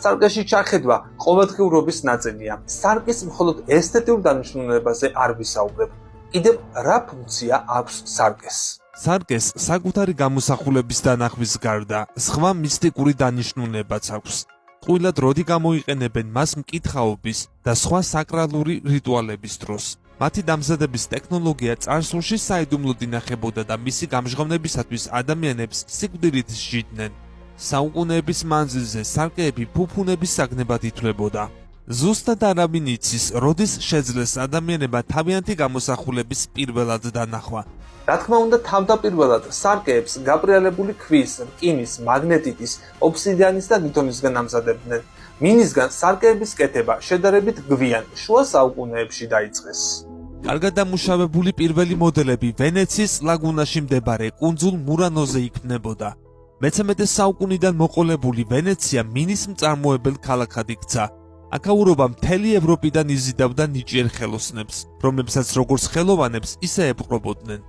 სარკეში ჩახედვა ყოველდღიურობის ნაწილია. სარკეს მხოლოდ ესთეტიურ დანიშნულებაზე არ ვისაუბრებ. კიდევ რა ფუნქცია აქვს სარკეს? სარკეს საკუთარი გამოსახულების დანახვის გარდა სხვა მისტიკური დანიშნულებაც აქვს. ტყუილად როდი გამოიყენებენ მას მკითხაობის და სხვა საკრალური რიტუალების დროს. მათი დამზადების ტექნოლოგია წარსულში საიდუმლოდ ინახებოდა და მისი გამჟღავნებისათვის ადამიანებს სიკვდილით სჯიდნენ. საუკუნეების მანძილზე სარკეები ფუფუნების საგნებად ითვლებოდა. ზუსტად არავინ იცის, როდის შეძლეს ადამიანებმა თავიანთი გამოსახულების პირველად დანახვა. რა თქმა უნდა, თავდაპირველად სარკეებს გაბრიალებული ქვის, რკინის, მაგნეტიტის, ობსიდიანის და ლითონისგან ამზადებდნენ. მინისგან სარკეების კეთება შედარებით გვიან შუა საუკუნეებში დაიწყეს. კარგად დამუშავებული პირველი მოდელები ვენეციის ლაგუნაში მდებარე კუნძულ მურანოზე იქმნებოდა. მე-13 საუკუნიდან მოყოლებული ვენეცია მინის მწარმოებელ ქალაქად იქცა. აქაურობა მთელი ევროპიდან იზიდავდა ნიჭიერ ხელოსნებს, რომლებსაც როგორც ხელოვანებს, ისე ეპყრობოდნენ.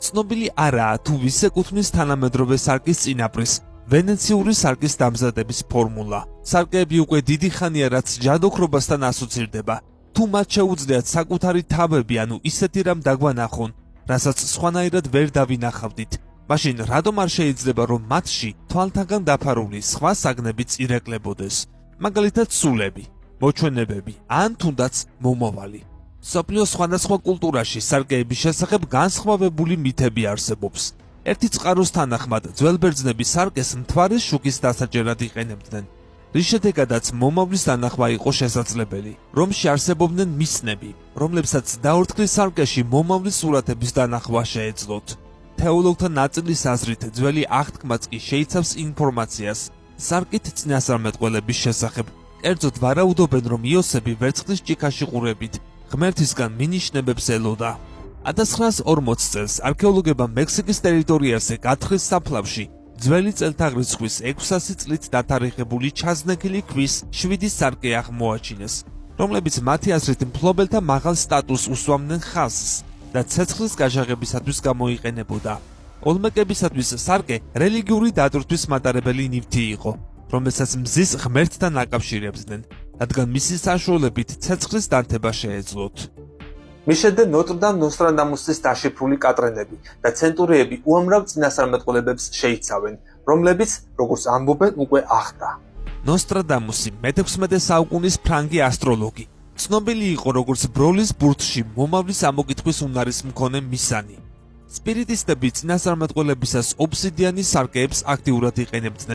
ცნობილი არაა თუ ვის ეკუთვნის თანამედროვე სარკის წინაპრის ვენეციური სარკის დამზადების ფორმულა. სარკეები უკვე დიდი ხანია რაც ჯადოქრობასთან ასოცირდება. თუ მათ შეუძლიათ საკუთარი თავები, ანუ ისეთი რამ დაგვანახონ, რასაც სხვანაირად ვერ დავინახავდით, მაშინ რატომ არ შეიძლება რომ მათში თვალთაგან დაფარული სხვა საგნებიც ირეკლებოდეს? მაგალითად სულები, მოჩვენებები ან თუნდაც მომავალი. მსოფლიოს სხვადასხვა კულტურაში სარკეების შესახებ განსხვავებული მითები არსებობს. ერთი წყაროს თანახმად ძველ ბერძნები სარკეს მთვარის შუქის დასაჭერად იყენებდნენ, რის შედეგადაც მომავლის დანახვა იყო შესაძლებელი. რომში არსებობდნენ მისნები, რომლებსაც დაორთქლის სარკეში მომავლის სურათების დანახვა შეეძლოთ. თეოლოგთა ნაწილის აზრით ძველი აღთქმაც კი შეიცავს ინფორმაციას სარკით წინასწარმეტყველების შესახებ. კერძოდ ვარაუდობენ, რომ იოსები ვერცხლის ჭიქაში ყურებით ღმერთისგან მინიშნებებს ელოდა. 1940 წელს არქეოლოგებმა მექსიკის ტერიტორიაზე გათხრის საფლავში ძველი წელთაღრიცხვის 600 წლით დათარიღებული ჩაზნექილი ქვის 7 სარკე აღმოაჩინეს, რომლებიც მათი აზრით მფლობელთა მაღალ სტატუსს უსვამდნენ ხაზს და ცეცხლის გაჟაღებისათვის გამოიყენებოდა. ოლმეკებისათვის სარკე რელიგიური დატვირთვის მატარებელი ნივთი იყო, რომელსაც მზის ღმერთთან აკავშირებდნენ, რადგან მისი საშუალებით ცეცხლის დანთება შეეძლოთ. მიშელ დე ნოტრ-დამ ნოსტრადამუსის დაშიფრული კატრენები და ცენტურიები უამრავ წინასწარმეტყველებებს შეიცავენ, რომლებიც, როგორც ამბობენ, უკვე ახდა. ნოსტრადამუსი მე-16 საუკუნის ფრანგი ასტროლოგი. ცნობილი იყო როგორც ბროლის ბურთში მომავლის ამოკითხვის უნარის მქონე მისანი. სპირიტისტები წინასწარმეტყველებისას ობსიდიანის სარკეებს აქტიურად იყენებდნენ.